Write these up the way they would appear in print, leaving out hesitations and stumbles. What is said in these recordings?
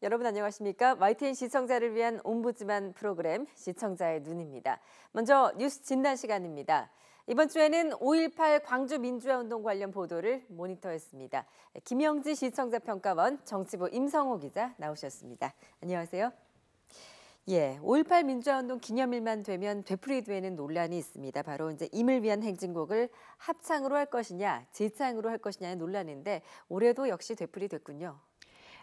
여러분 안녕하십니까? YTN 시청자를 위한 옴부즈만 프로그램 시청자의 눈입니다. 먼저 뉴스 진단 시간입니다. 이번 주에는 5.18 광주 민주화운동 관련 보도를 모니터했습니다. 김영지 시청자 평가원, 정치부 임성호 기자 나오셨습니다. 안녕하세요. 5.18 민주화운동 기념일만 되면 되풀이되는 논란이 있습니다. 바로 이제 임을 위한 행진곡을 합창으로 할 것이냐, 재창으로 할 것이냐의 논란인데 올해도 역시 되풀이됐군요.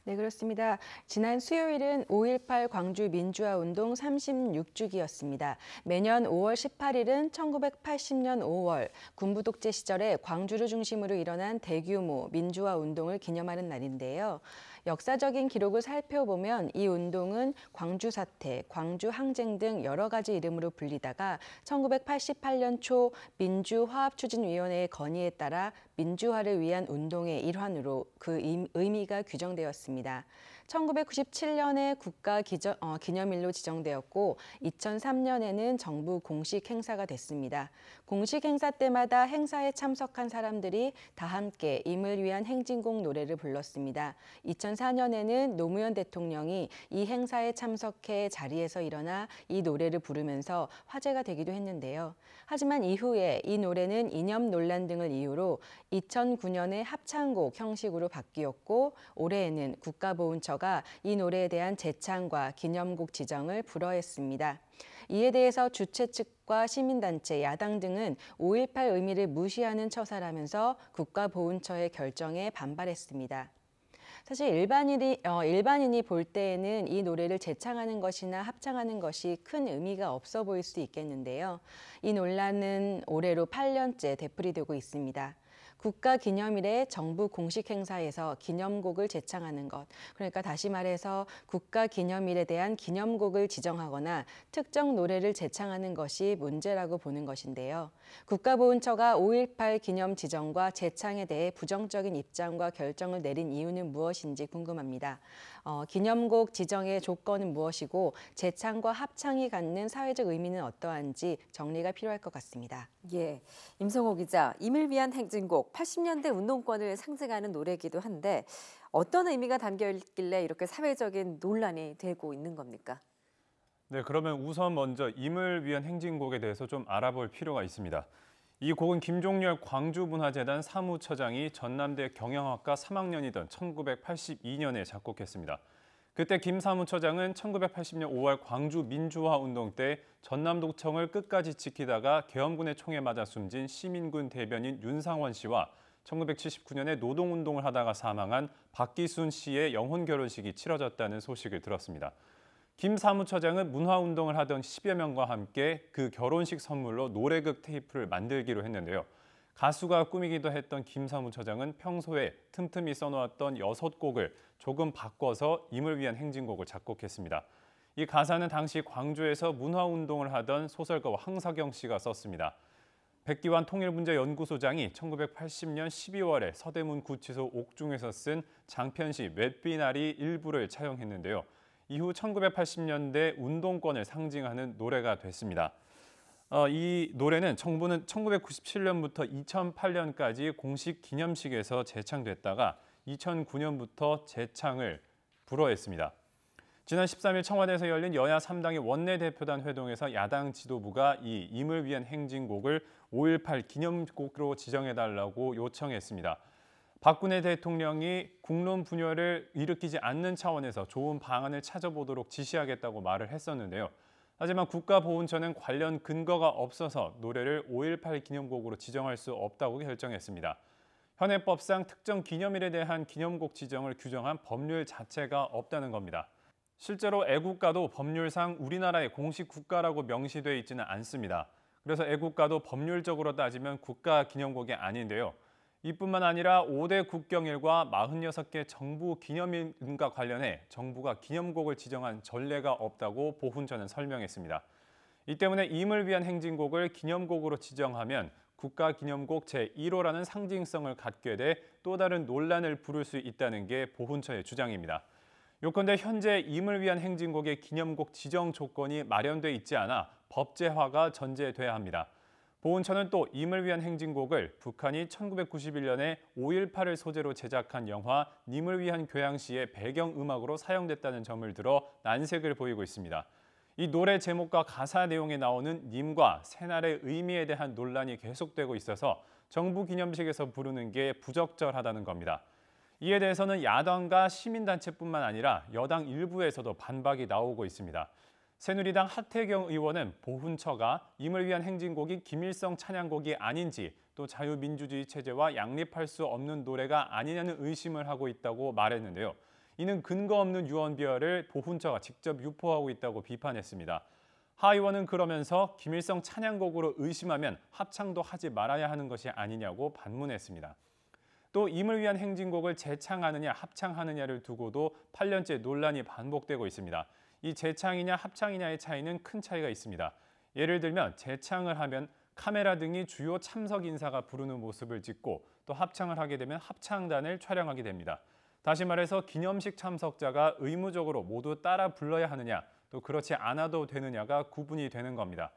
네, 그렇습니다. 지난 수요일은 5.18 광주 민주화운동 36주기였습니다. 매년 5월 18일은 1980년 5월 군부 독재 시절에 광주를 중심으로 일어난 대규모 민주화운동을 기념하는 날인데요. 역사적인 기록을 살펴보면 이 운동은 광주 사태, 광주 항쟁 등 여러 가지 이름으로 불리다가 1988년 초 민주화합추진위원회의 건의에 따라 민주화를 위한 운동의 일환으로 그 의미가 규정되었습니다. 1997년에 국가 기념일로 지정되었고 2003년에는 정부 공식 행사가 됐습니다. 공식 행사 때마다 행사에 참석한 사람들이 다 함께 임을 위한 행진곡 노래를 불렀습니다. 2004년에는 노무현 대통령이 이 행사에 참석해 자리에서 일어나 이 노래를 부르면서 화제가 되기도 했는데요. 하지만 이후에 이 노래는 이념 논란 등을 이유로 2009년에 합창곡 형식으로 바뀌었고 올해에는 국가보훈처가 이 노래에 대한 재창과 기념곡 지정을 불허했습니다. 이에 대해서 주최 측과 시민단체, 야당 등은 5.18 의미를 무시하는 처사라면서 국가보훈처의 결정에 반발했습니다. 사실 일반인이 볼 때에는 이 노래를 재창하는 것이나 합창하는 것이 큰 의미가 없어 보일 수도 있겠는데요. 이 논란은 올해로 8년째 되풀이되고 있습니다. 국가기념일에 정부 공식 행사에서 기념곡을 재창하는 것, 그러니까 다시 말해서 국가기념일에 대한 기념곡을 지정하거나 특정 노래를 재창하는 것이 문제라고 보는 것인데요. 국가보훈처가 5.18 기념 지정과 재창에 대해 부정적인 입장과 결정을 내린 이유는 무엇인지 궁금합니다. 기념곡 지정의 조건은 무엇이고 재창과 합창이 갖는 사회적 의미는 어떠한지 정리가 필요할 것 같습니다. 임성호 기자, 임을 위한 행진곡 80년대 운동권을 상징하는 노래이기도 한데 어떤 의미가 담겨 있길래 이렇게 사회적인 논란이 되고 있는 겁니까? 네, 그러면 우선 먼저 임을 위한 행진곡에 대해서 좀 알아볼 필요가 있습니다. 이 곡은 김종렬 광주문화재단 사무처장이 전남대 경영학과 3학년이던 1982년에 작곡했습니다. 그때 김 사무처장은 1980년 5월 광주 민주화 운동 때 전남도청을 끝까지 지키다가 계엄군의 총에 맞아 숨진 시민군 대변인 윤상원 씨와 1979년에 노동운동을 하다가 사망한 박기순 씨의 영혼 결혼식이 치러졌다는 소식을 들었습니다. 김 사무처장은 문화운동을 하던 10여 명과 함께 그 결혼식 선물로 노래극 테이프를 만들기로 했는데요. 가수가 꿈이기도 했던 김 사무처장은 평소에 틈틈이 써놓았던 6곡을 조금 바꿔서 임을 위한 행진곡을 작곡했습니다. 이 가사는 당시 광주에서 문화운동을 하던 소설가 황석영 씨가 썼습니다. 백기환 통일문제연구소장이 1980년 12월에 서대문 구치소 옥중에서 쓴 장편시 웹비나리 일부를 차용했는데요. 이후 1980년대 운동권을 상징하는 노래가 됐습니다. 이 노래는 정부는 1997년부터 2008년까지 공식 기념식에서 재창됐다가 2009년부터 재창을 불허했습니다. 지난 13일 청와대에서 열린 여야 3당의 원내대표단 회동에서 야당 지도부가 이 임을 위한 행진곡을 5.18 기념곡으로 지정해달라고 요청했습니다. 박근혜 대통령이 국론 분열을 일으키지 않는 차원에서 좋은 방안을 찾아보도록 지시하겠다고 말을 했었는데요. 하지만 국가보훈처는 관련 근거가 없어서 노래를 5.18 기념곡으로 지정할 수 없다고 결정했습니다. 현행법상 특정 기념일에 대한 기념곡 지정을 규정한 법률 자체가 없다는 겁니다. 실제로 애국가도 법률상 우리나라의 공식 국가라고 명시되어 있지는 않습니다. 그래서 애국가도 법률적으로 따지면 국가기념곡이 아닌데요. 이뿐만 아니라 5대 국경일과 46개 정부 기념일과 관련해 정부가 기념곡을 지정한 전례가 없다고 보훈처는 설명했습니다. 이 때문에 임을 위한 행진곡을 기념곡으로 지정하면 국가기념곡 제1호라는 상징성을 갖게 돼 또 다른 논란을 부를 수 있다는 게 보훈처의 주장입니다. 요컨대 현재 임을 위한 행진곡의 기념곡 지정 조건이 마련돼 있지 않아 법제화가 전제돼야 합니다. 보훈처는 또 임을 위한 행진곡을 북한이 1991년에 5.18을 소재로 제작한 영화 님을 위한 교양시의 배경음악으로 사용됐다는 점을 들어 난색을 보이고 있습니다. 이 노래 제목과 가사 내용에 나오는 님과 새날의 의미에 대한 논란이 계속되고 있어서 정부 기념식에서 부르는 게 부적절하다는 겁니다. 이에 대해서는 야당과 시민단체뿐만 아니라 여당 일부에서도 반박이 나오고 있습니다. 새누리당 하태경 의원은 보훈처가 임을 위한 행진곡이 김일성 찬양곡이 아닌지 또 자유민주주의 체제와 양립할 수 없는 노래가 아니냐는 의심을 하고 있다고 말했는데요. 이는 근거 없는 유언비어를 보훈처가 직접 유포하고 있다고 비판했습니다. 하 의원은 그러면서 김일성 찬양곡으로 의심하면 합창도 하지 말아야 하는 것이 아니냐고 반문했습니다. 또 임을 위한 행진곡을 재창하느냐 합창하느냐를 두고도 8년째 논란이 반복되고 있습니다. 이 재창이냐 합창이냐의 차이는 큰 차이가 있습니다. 예를 들면 재창을 하면 카메라 등이 주요 참석 인사가 부르는 모습을 찍고 또 합창을 하게 되면 합창단을 촬영하게 됩니다. 다시 말해서 기념식 참석자가 의무적으로 모두 따라 불러야 하느냐 또 그렇지 않아도 되느냐가 구분이 되는 겁니다.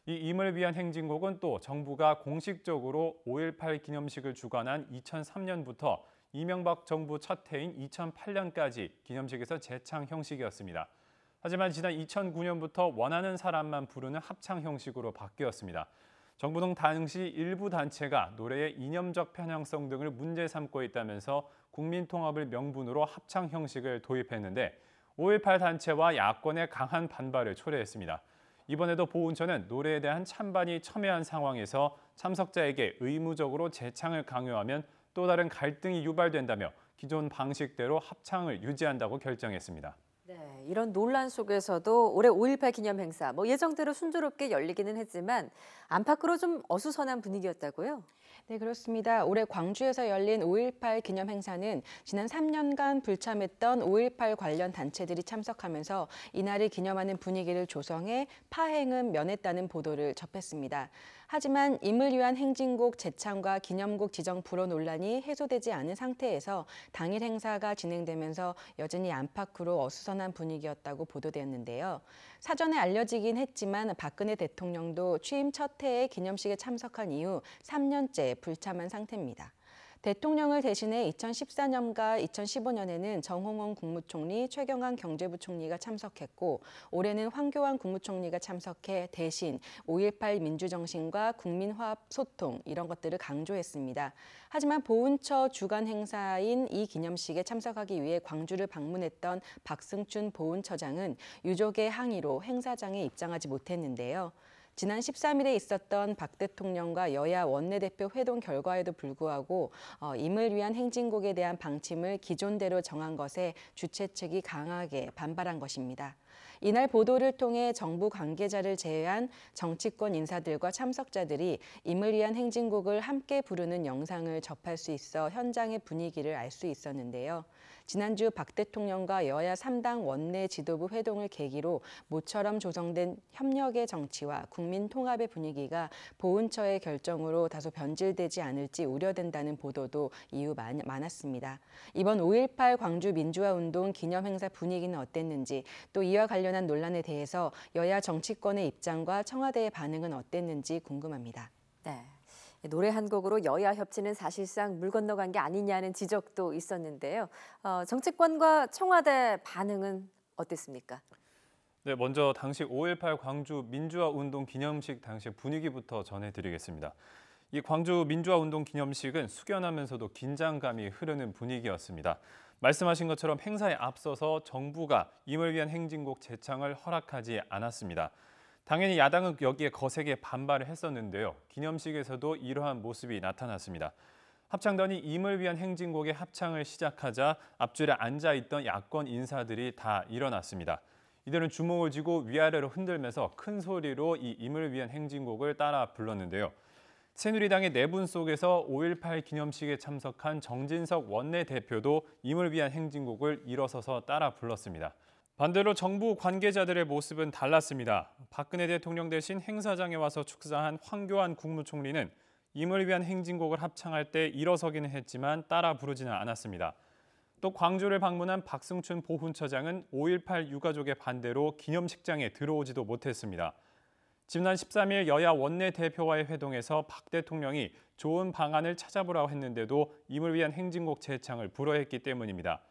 이 임을 위한 행진곡은 또 정부가 공식적으로 5.18 기념식을 주관한 2003년부터 이명박 정부 첫 해인 2008년까지 기념식에서 재창 형식이었습니다. 하지만 지난 2009년부터 원하는 사람만 부르는 합창 형식으로 바뀌었습니다. 정부는 당시 일부 단체가 노래의 이념적 편향성 등을 문제 삼고 있다면서 국민통합을 명분으로 합창 형식을 도입했는데 5.18 단체와 야권의 강한 반발을 초래했습니다. 이번에도 보훈처는 노래에 대한 찬반이 첨예한 상황에서 참석자에게 의무적으로 재창을 강요하면 또 다른 갈등이 유발된다며 기존 방식대로 합창을 유지한다고 결정했습니다. 네, 이런 논란 속에서도 올해 5.18 기념 행사 예정대로 순조롭게 열리기는 했지만 안팎으로 좀 어수선한 분위기였다고요? 네, 그렇습니다. 올해 광주에서 열린 5.18 기념 행사는 지난 3년간 불참했던 5.18 관련 단체들이 참석하면서 이날을 기념하는 분위기를 조성해 파행은 면했다는 보도를 접했습니다. 하지만 임을 위한 행진곡 재창과 기념곡 지정 불허 논란이 해소되지 않은 상태에서 당일 행사가 진행되면서 여전히 안팎으로 어수선한 분위기였다고 보도되었는데요. 사전에 알려지긴 했지만 박근혜 대통령도 취임 첫 해에 기념식에 참석한 이후 3년째 불참한 상태입니다. 대통령을 대신해 2014년과 2015년에는 정홍원 국무총리, 최경환 경제부총리가 참석했고 올해는 황교안 국무총리가 참석해 대신 5.18 민주정신과 국민화합 소통 이런 것들을 강조했습니다. 하지만 보훈처 주관 행사인 이 기념식에 참석하기 위해 광주를 방문했던 박승춘 보훈처장은 유족의 항의로 행사장에 입장하지 못했는데요. 지난 13일에 있었던 박 대통령과 여야 원내대표 회동 결과에도 불구하고 임을 위한 행진곡에 대한 방침을 기존대로 정한 것에 주최 측이 강하게 반발한 것입니다. 이날 보도를 통해 정부 관계자를 제외한 정치권 인사들과 참석자들이 임을 위한 행진곡을 함께 부르는 영상을 접할 수 있어 현장의 분위기를 알 수 있었는데요. 지난주 박 대통령과 여야 3당 원내 지도부 회동을 계기로 모처럼 조성된 협력의 정치와 국민 통합의 분위기가 보훈처의 결정으로 다소 변질되지 않을지 우려된다는 보도도 이후 많았습니다. 이번 5.18 광주 민주화운동 기념행사 분위기는 어땠는지 또 이와 관련한 논란에 대해서 여야 정치권의 입장과 청와대의 반응은 어땠는지 궁금합니다. 네. 노래 한 곡으로 여야 협치는 사실상 물 건너간 게 아니냐는 지적도 있었는데요. 정치권과 청와대 반응은 어땠습니까? 네, 먼저 당시 5.18 광주 민주화운동 기념식 당시 분위기부터 전해드리겠습니다. 이 광주 민주화운동 기념식은 숙연하면서도 긴장감이 흐르는 분위기였습니다. 말씀하신 것처럼 행사에 앞서서 정부가 임을 위한 행진곡 재창을 허락하지 않았습니다. 당연히 야당은 여기에 거세게 반발을 했었는데요. 기념식에서도 이러한 모습이 나타났습니다. 합창단이 임을 위한 행진곡의 합창을 시작하자 앞줄에 앉아있던 야권 인사들이 다 일어났습니다. 이들은 주먹을 쥐고 위아래로 흔들면서 큰 소리로 이 임을 위한 행진곡을 따라 불렀는데요. 새누리당의 내분 속에서 5.18 기념식에 참석한 정진석 원내대표도 임을 위한 행진곡을 일어서서 따라 불렀습니다. 반대로 정부 관계자들의 모습은 달랐습니다. 박근혜 대통령 대신 행사장에 와서 축사한 황교안 국무총리는 임을 위한 행진곡을 합창할 때 일어서기는 했지만 따라 부르지는 않았습니다. 또 광주를 방문한 박승춘 보훈처장은 5.18 유가족의 반대로 기념식장에 들어오지도 못했습니다. 지난 13일 여야 원내대표와의 회동에서 박 대통령이 좋은 방안을 찾아보라고 했는데도 임을 위한 행진곡 제창을 불허했기 때문입니다.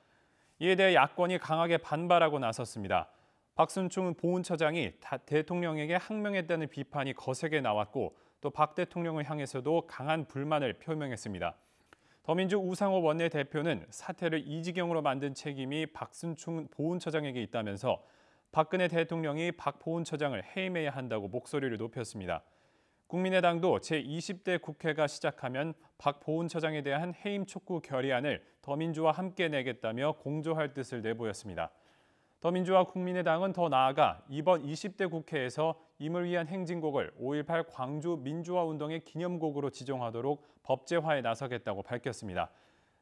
이에 대해 야권이 강하게 반발하고 나섰습니다. 박순충 보훈처장이 대통령에게 항명했다는 비판이 거세게 나왔고 또 박 대통령을 향해서도 강한 불만을 표명했습니다. 더민주 우상호 원내대표는 사태를 이 지경으로 만든 책임이 박순충 보훈처장에게 있다면서 박근혜 대통령이 박 보훈처장을 해임해야 한다고 목소리를 높였습니다. 국민의당도 제20대 국회가 시작하면 박 보훈처장에 대한 해임 촉구 결의안을 더민주와 함께 내겠다며 공조할 뜻을 내보였습니다. 더민주와 국민의당은 더 나아가 이번 20대 국회에서 임을 위한 행진곡을 5.18 광주 민주화 운동의 기념곡으로 지정하도록 법제화에 나서겠다고 밝혔습니다.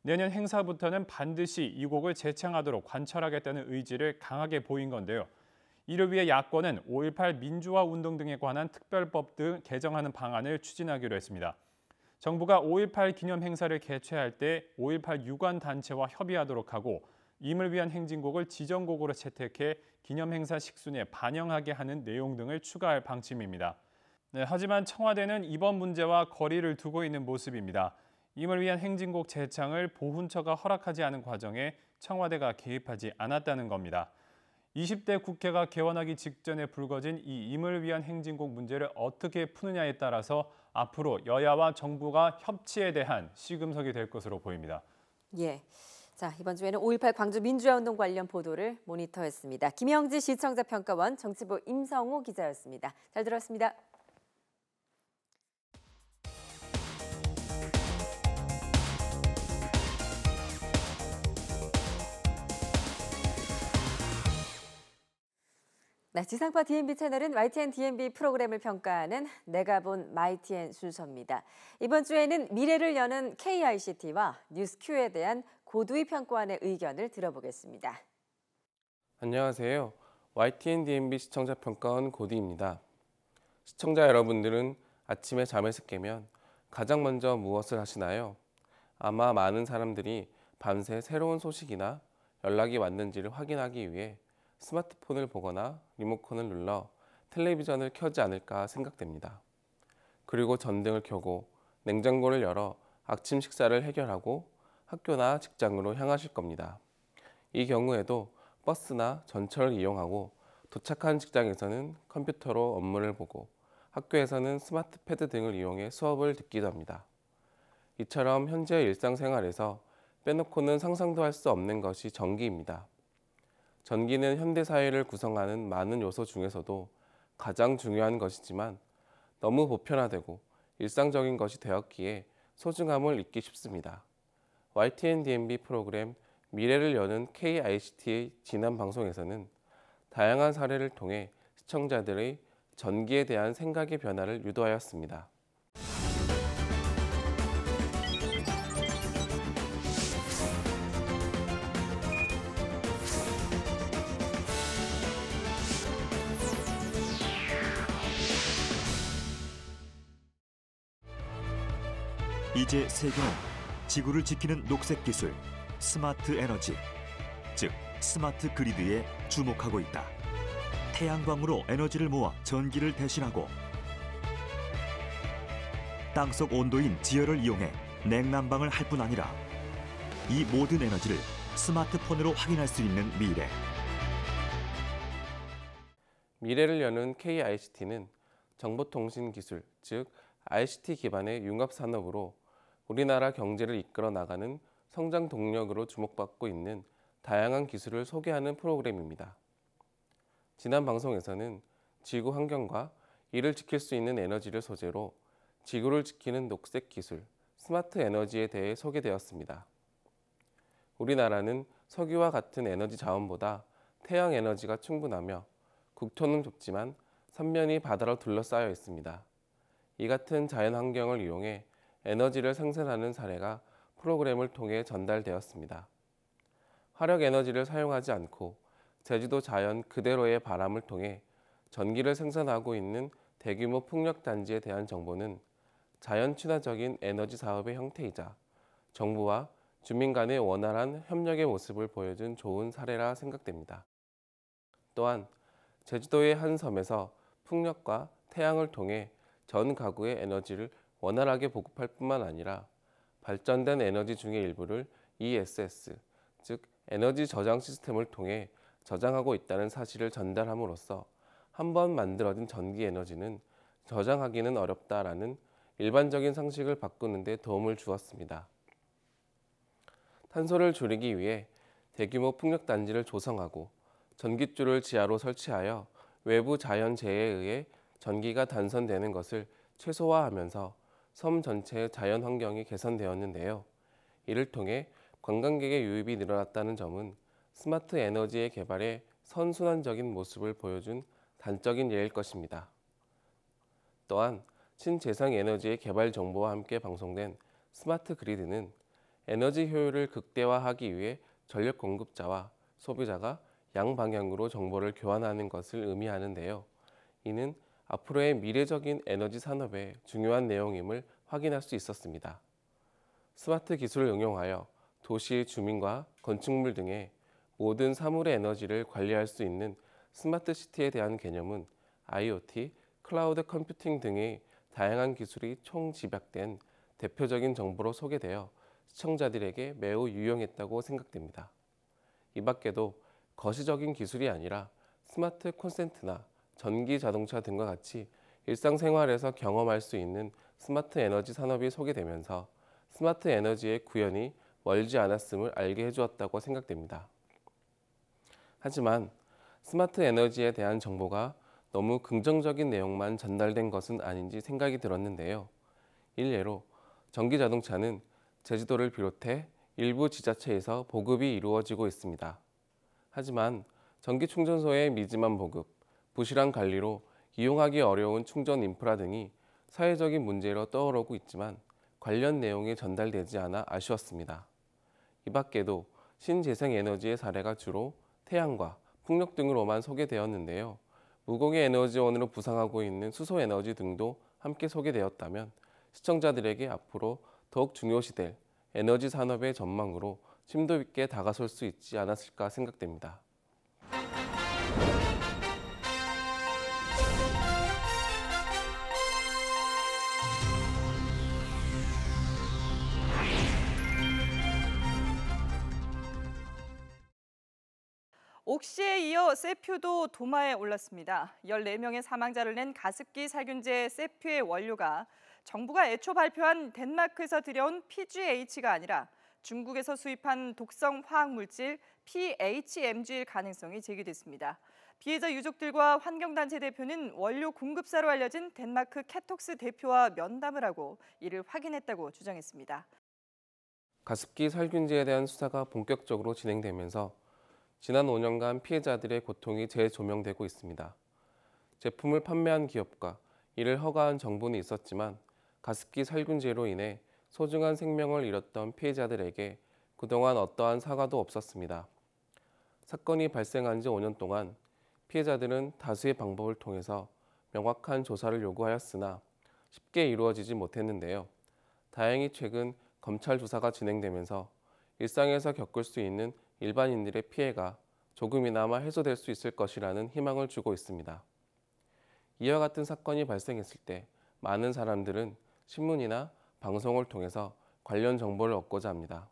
내년 행사부터는 반드시 이 곡을 제창하도록 관철하겠다는 의지를 강하게 보인 건데요. 이를 위해 야권은 5.18 민주화 운동 등에 관한 특별법 등 개정하는 방안을 추진하기로 했습니다. 정부가 5.18 기념 행사를 개최할 때 5.18 유관 단체와 협의하도록 하고 임을 위한 행진곡을 지정곡으로 채택해 기념 행사 식순에 반영하게 하는 내용 등을 추가할 방침입니다. 하지만 청와대는 이번 문제와 거리를 두고 있는 모습입니다. 임을 위한 행진곡 제창을 보훈처가 허락하지 않은 과정에 청와대가 개입하지 않았다는 겁니다. 20대 국회가 개원하기 직전에 불거진 이 임을 위한 행진곡 문제를 어떻게 푸느냐에 따라서 앞으로 여야와 정부가 협치에 대한 시금석이 될 것으로 보입니다. 예. 자, 이번 주에는 5.18 광주 민주화 운동 관련 보도를 모니터했습니다. 김영지 시청자 평가원, 정치부 임성우 기자였습니다. 잘 들었습니다. 네, 지상파 DMB 채널은 YTN DMB 프로그램을 평가하는 내가 본 YTN 순서입니다. 이번 주에는 미래를 여는 KICT와 뉴스큐에 대한 고두희 평가원의 의견을 들어보겠습니다. 안녕하세요. YTN DMB 시청자 평가원 고두희입니다. 시청자 여러분들은 아침에 잠에서 깨면 가장 먼저 무엇을 하시나요? 아마 많은 사람들이 밤새 새로운 소식이나 연락이 왔는지를 확인하기 위해 스마트폰을 보거나 리모컨을 눌러 텔레비전을 켜지 않을까 생각됩니다. 그리고 전등을 켜고 냉장고를 열어 아침 식사를 해결하고 학교나 직장으로 향하실 겁니다. 이 경우에도 버스나 전철을 이용하고 도착한 직장에서는 컴퓨터로 업무를 보고 학교에서는 스마트 패드 등을 이용해 수업을 듣기도 합니다. 이처럼 현재 일상생활에서 빼놓고는 상상도 할 수 없는 것이 전기입니다. 전기는 현대 사회를 구성하는 많은 요소 중에서도 가장 중요한 것이지만 너무 보편화되고 일상적인 것이 되었기에 소중함을 잊기 쉽습니다. YTN DMB 프로그램 미래를 여는 KICT의 지난 방송에서는 다양한 사례를 통해 시청자들의 전기에 대한 생각의 변화를 유도하였습니다. 이제 세계는 지구를 지키는 녹색 기술, 스마트 에너지, 즉 스마트 그리드에 주목하고 있다. 태양광으로 에너지를 모아 전기를 대신하고 땅속 온도인 지열을 이용해 냉난방을 할 뿐 아니라 이 모든 에너지를 스마트폰으로 확인할 수 있는 미래. 미래를 여는 KICT는 정보통신 기술, 즉 ICT 기반의 융합 산업으로 우리나라 경제를 이끌어 나가는 성장 동력으로 주목받고 있는 다양한 기술을 소개하는 프로그램입니다. 지난 방송에서는 지구 환경과 이를 지킬 수 있는 에너지를 소재로 지구를 지키는 녹색 기술, 스마트 에너지에 대해 소개되었습니다. 우리나라는 석유와 같은 에너지 자원보다 태양 에너지가 충분하며 국토는 좁지만 삼면이 바다로 둘러싸여 있습니다. 이 같은 자연 환경을 이용해 에너지를 생산하는 사례가 프로그램을 통해 전달되었습니다. 화력 에너지를 사용하지 않고 제주도 자연 그대로의 바람을 통해 전기를 생산하고 있는 대규모 풍력단지에 대한 정보는 자연 친화적인 에너지 사업의 형태이자 정부와 주민 간의 원활한 협력의 모습을 보여준 좋은 사례라 생각됩니다. 또한 제주도의 한 섬에서 풍력과 태양을 통해 전 가구에 에너지를 원활하게 보급할 뿐만 아니라 발전된 에너지 중의 일부를 ESS, 즉 에너지 저장 시스템을 통해 저장하고 있다는 사실을 전달함으로써 한 번 만들어진 전기 에너지는 저장하기는 어렵다라는 일반적인 상식을 바꾸는 데 도움을 주었습니다. 탄소를 줄이기 위해 대규모 풍력단지를 조성하고 전깃줄을 지하로 설치하여 외부 자연재해에 의해 전기가 단선되는 것을 최소화하면서 섬 전체의 자연 환경이 개선되었는데요. 이를 통해 관광객의 유입이 늘어났다는 점은 스마트 에너지의 개발의 선순환적인 모습을 보여준 단적인 예일 것입니다. 또한 신재생 에너지의 개발 정보와 함께 방송된 스마트 그리드는 에너지 효율을 극대화하기 위해 전력 공급자와 소비자가 양방향으로 정보를 교환하는 것을 의미하는데요. 이는 앞으로의 미래적인 에너지 산업의 중요한 내용임을 확인할 수 있었습니다. 스마트 기술을 응용하여 도시의 주민과 건축물 등의 모든 사물의 에너지를 관리할 수 있는 스마트 시티에 대한 개념은 IoT, 클라우드 컴퓨팅 등의 다양한 기술이 총집약된 대표적인 정보로 소개되어 시청자들에게 매우 유용했다고 생각됩니다. 이 밖에도 거시적인 기술이 아니라 스마트 콘센트나 전기 자동차 등과 같이 일상생활에서 경험할 수 있는 스마트 에너지 산업이 소개되면서 스마트 에너지의 구현이 멀지 않았음을 알게 해주었다고 생각됩니다. 하지만 스마트 에너지에 대한 정보가 너무 긍정적인 내용만 전달된 것은 아닌지 생각이 들었는데요. 일례로 전기 자동차는 제주도를 비롯해 일부 지자체에서 보급이 이루어지고 있습니다. 하지만 전기 충전소의 미지만 보급, 부실한 관리로 이용하기 어려운 충전 인프라 등이 사회적인 문제로 떠오르고 있지만 관련 내용이 전달되지 않아 아쉬웠습니다. 이 밖에도 신재생 에너지의 사례가 주로 태양과 풍력 등으로만 소개되었는데요. 무공해 에너지원으로 부상하고 있는 수소 에너지 등도 함께 소개되었다면 시청자들에게 앞으로 더욱 중요시될 에너지 산업의 전망으로 심도 있게 다가설 수 있지 않았을까 생각됩니다. 옥시에 이어 세퓨도 도마에 올랐습니다. 14명의 사망자를 낸 가습기 살균제 세퓨의 원료가 정부가 애초 발표한 덴마크에서 들여온 PGH가 아니라 중국에서 수입한 독성 화학물질 PHMG일 가능성이 제기됐습니다. 피해자 유족들과 환경단체 대표는 원료 공급사로 알려진 덴마크 캐톡스 대표와 면담을 하고 이를 확인했다고 주장했습니다. 가습기 살균제에 대한 수사가 본격적으로 진행되면서 지난 5년간 피해자들의 고통이 재조명되고 있습니다. 제품을 판매한 기업과 이를 허가한 정부는 있었지만 가습기 살균제로 인해 소중한 생명을 잃었던 피해자들에게 그동안 어떠한 사과도 없었습니다. 사건이 발생한 지 5년 동안 피해자들은 다수의 방법을 통해서 명확한 조사를 요구하였으나 쉽게 이루어지지 못했는데요. 다행히 최근 검찰 조사가 진행되면서 일상에서 겪을 수 있는 일반인들의 피해가 조금이나마 해소될 수 있을 것이라는 희망을 주고 있습니다. 이와 같은 사건이 발생했을 때 많은 사람들은 신문이나 방송을 통해서 관련 정보를 얻고자 합니다.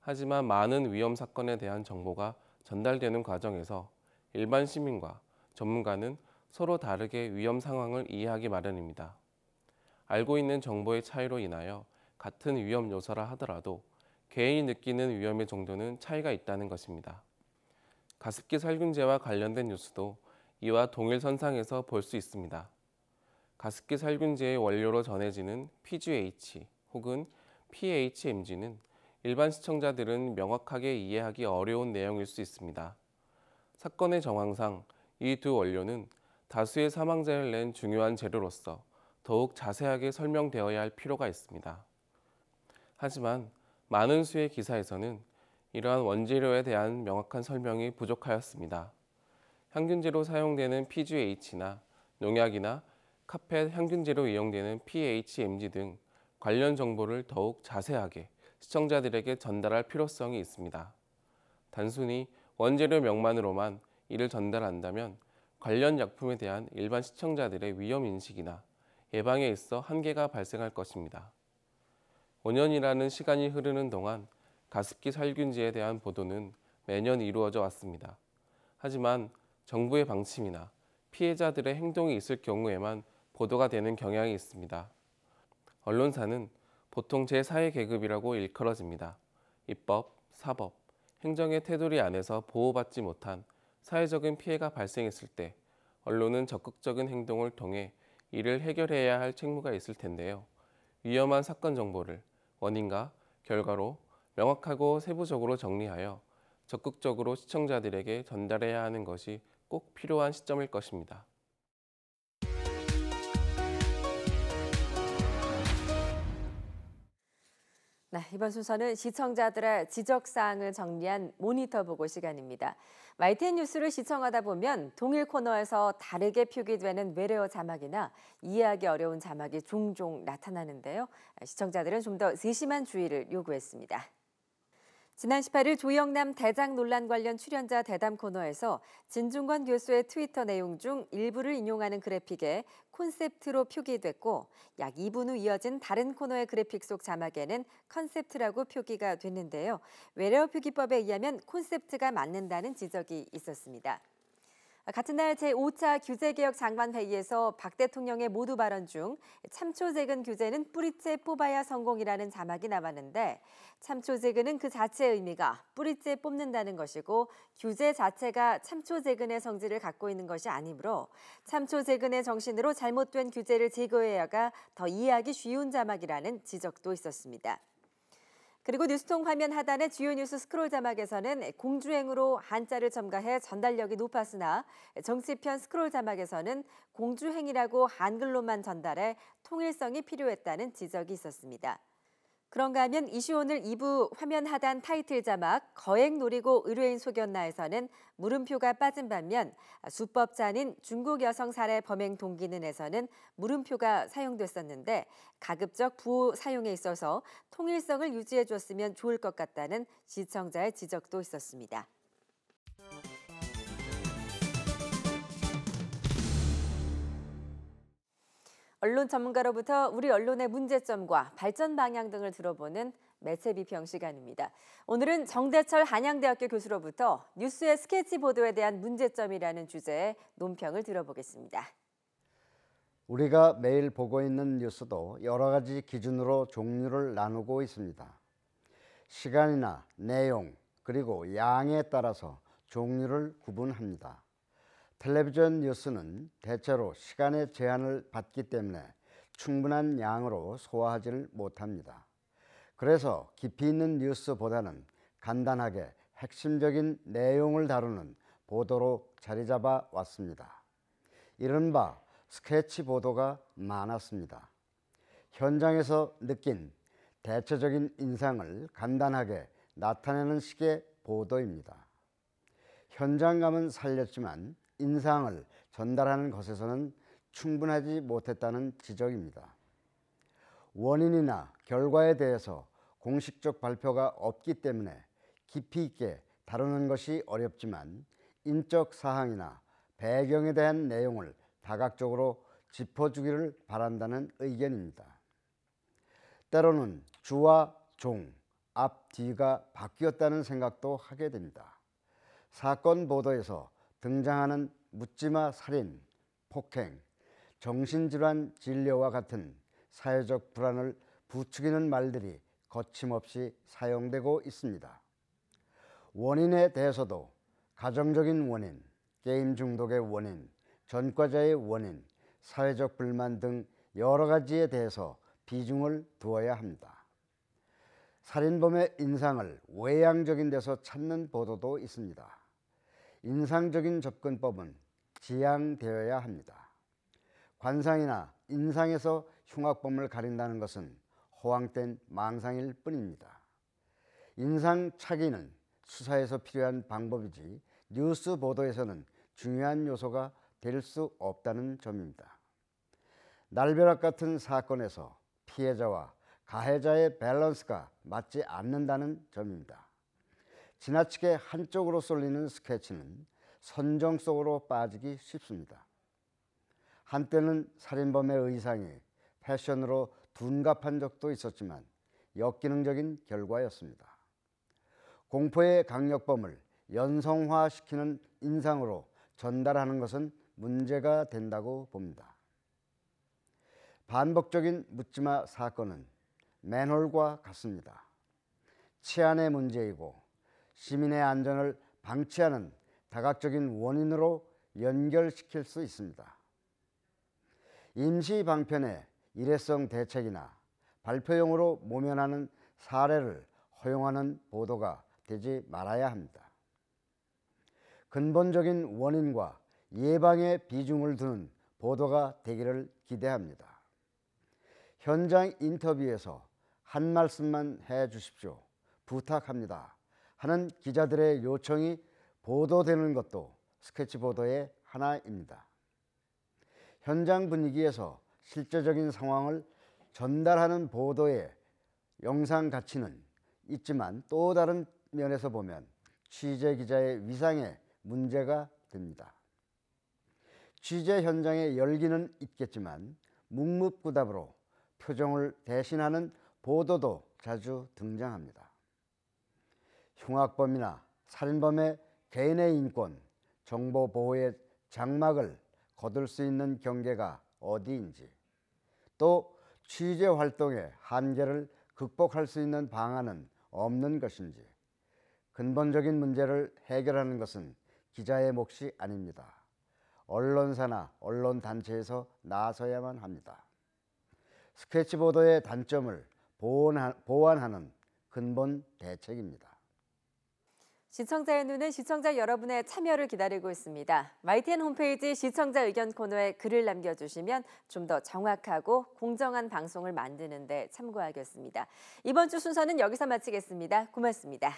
하지만 많은 위험 사건에 대한 정보가 전달되는 과정에서 일반 시민과 전문가는 서로 다르게 위험 상황을 이해하기 마련입니다. 알고 있는 정보의 차이로 인하여 같은 위험 요소라 하더라도 개인이 느끼는 위험의 정도는 차이가 있다는 것입니다. 가습기 살균제와 관련된 뉴스도 이와 동일선상에서 볼 수 있습니다. 가습기 살균제의 원료로 전해지는 PGH 혹은 PHMG는 일반 시청자들은 명확하게 이해하기 어려운 내용일 수 있습니다. 사건의 정황상 이 두 원료는 다수의 사망자를 낸 중요한 재료로서 더욱 자세하게 설명되어야 할 필요가 있습니다. 하지만 많은 수의 기사에서는 이러한 원재료에 대한 명확한 설명이 부족하였습니다. 향균제로 사용되는 PGH나 농약이나 카펫 향균제로 이용되는 PHMG 등 관련 정보를 더욱 자세하게 시청자들에게 전달할 필요성이 있습니다. 단순히 원재료 명만으로만 이를 전달한다면 관련 약품에 대한 일반 시청자들의 위험 인식이나 예방에 있어 한계가 발생할 것입니다. 5년이라는 시간이 흐르는 동안 가습기 살균제에 대한 보도는 매년 이루어져 왔습니다. 하지만 정부의 방침이나 피해자들의 행동이 있을 경우에만 보도가 되는 경향이 있습니다. 언론사는 보통 제4의 계급이라고 일컬어집니다. 입법, 사법, 행정의 테두리 안에서 보호받지 못한 사회적인 피해가 발생했을 때 언론은 적극적인 행동을 통해 이를 해결해야 할 책무가 있을 텐데요. 위험한 사건 정보를 원인과 결과로 명확하고 세부적으로 정리하여 적극적으로 시청자들에게 전달해야 하는 것이 꼭 필요한 시점일 것입니다. 네, 이번 순서는 시청자들의 지적사항을 정리한 모니터 보고 시간입니다. YTN 뉴스를 시청하다 보면 동일 코너에서 다르게 표기되는 외래어 자막이나 이해하기 어려운 자막이 종종 나타나는데요. 시청자들은 좀 더 세심한 주의를 요구했습니다. 지난 18일 조영남 대장 논란 관련 출연자 대담 코너에서 진중권 교수의 트위터 내용 중 일부를 인용하는 그래픽에 콘셉트로 표기됐고 약 2분 후 이어진 다른 코너의 그래픽 속 자막에는 컨셉트라고 표기가 됐는데요. 외래어 표기법에 의하면 콘셉트가 맞는다는 지적이 있었습니다. 같은 날 제5차 규제개혁 장관회의에서 박 대통령의 모두 발언 중 참초재근 규제는 뿌리째 뽑아야 성공이라는 자막이 나왔는데 참초재근은 그 자체의 의미가 뿌리째 뽑는다는 것이고 규제 자체가 참초재근의 성질을 갖고 있는 것이 아니므로 참초재근의 정신으로 잘못된 규제를 제거해야가 더 이해하기 쉬운 자막이라는 지적도 있었습니다. 그리고 뉴스통 화면 하단의 주요 뉴스 스크롤 자막에서는 공주행으로 한자를 첨가해 전달력이 높았으나 정치편 스크롤 자막에서는 공주행이라고 한글로만 전달해 통일성이 필요했다는 지적이 있었습니다. 그런가 하면 이슈 오늘 2부 화면 하단 타이틀 자막 거액 노리고 의뢰인 속였나에서는 물음표가 빠진 반면 수법자인 중국 여성 살해 범행 동기는에서는 물음표가 사용됐었는데 가급적 부호 사용에 있어서 통일성을 유지해 줬으면 좋을 것 같다는 시청자의 지적도 있었습니다. 언론 전문가로부터 우리 언론의 문제점과 발전 방향 등을 들어보는 매체 비평 시간입니다. 오늘은 정대철 한양대학교 교수로부터 뉴스의 스케치 보도에 대한 문제점이라는 주제의 논평을 들어보겠습니다. 우리가 매일 보고 있는 뉴스도 여러 가지 기준으로 종류를 나누고 있습니다. 시간이나 내용 그리고 양에 따라서 종류를 구분합니다. 텔레비전 뉴스는 대체로 시간의 제한을 받기 때문에 충분한 양으로 소화하지를 못합니다. 그래서 깊이 있는 뉴스보다는 간단하게 핵심적인 내용을 다루는 보도로 자리 잡아 왔습니다. 이른바 스케치 보도가 많았습니다. 현장에서 느낀 대체적인 인상을 간단하게 나타내는 식의 보도입니다. 현장감은 살렸지만 인상을 전달하는 것에서는 충분하지 못했다는 지적입니다. 원인이나 결과에 대해서 공식적 발표가 없기 때문에 깊이 있게 다루는 것이 어렵지만 인적 사항이나 배경에 대한 내용을 다각적으로 짚어주기를 바란다는 의견입니다. 때로는 주와 종, 앞, 뒤가 바뀌었다는 생각도 하게 됩니다. 사건 보도에서 등장하는 묻지마 살인, 폭행, 정신질환 진료와 같은 사회적 불안을 부추기는 말들이 거침없이 사용되고 있습니다. 원인에 대해서도 가정적인 원인, 게임 중독의 원인, 전과자의 원인, 사회적 불만 등 여러 가지에 대해서 비중을 두어야 합니다. 살인범의 인상을 외향적인 데서 찾는 보도도 있습니다. 인상적인 접근법은 지양되어야 합니다. 관상이나 인상에서 흉악범을 가린다는 것은 허황된 망상일 뿐입니다. 인상착의는 수사에서 필요한 방법이지 뉴스 보도에서는 중요한 요소가 될 수 없다는 점입니다. 날벼락 같은 사건에서 피해자와 가해자의 밸런스가 맞지 않는다는 점입니다. 지나치게 한쪽으로 쏠리는 스케치는 선정 속으로 빠지기 쉽습니다. 한때는 살인범의 의상이 패션으로 둔갑한 적도 있었지만 역기능적인 결과였습니다. 공포의 강력범을 연성화시키는 인상으로 전달하는 것은 문제가 된다고 봅니다. 반복적인 묻지마 사건은 맨홀과 같습니다. 치안의 문제이고 시민의 안전을 방치하는 다각적인 원인으로 연결시킬 수 있습니다. 임시 방편의 일회성 대책이나 발표용으로 모면하는 사례를 허용하는 보도가 되지 말아야 합니다. 근본적인 원인과 예방에 비중을 두는 보도가 되기를 기대합니다. 현장 인터뷰에서 한 말씀만 해 주십시오. 부탁합니다. 하는 기자들의 요청이 보도되는 것도 스케치 보도의 하나입니다. 현장 분위기에서 실제적인 상황을 전달하는 보도의 영상 가치는 있지만 또 다른 면에서 보면 취재 기자의 위상에 문제가 됩니다. 취재 현장의 열기는 있겠지만 묵묵부답으로 표정을 대신하는 보도도 자주 등장합니다. 흉악범이나 살인범의 개인의 인권, 정보 보호의 장막을 거둘 수 있는 경계가 어디인지, 또 취재 활동의 한계를 극복할 수 있는 방안은 없는 것인지, 근본적인 문제를 해결하는 것은 기자의 몫이 아닙니다. 언론사나 언론단체에서 나서야만 합니다. 스케치 보도의 단점을 보완하는 근본 대책입니다. 시청자의 눈은 시청자 여러분의 참여를 기다리고 있습니다. YTN 홈페이지 시청자 의견 코너에 글을 남겨주시면 좀 더 정확하고 공정한 방송을 만드는 데 참고하겠습니다. 이번 주 순서는 여기서 마치겠습니다. 고맙습니다.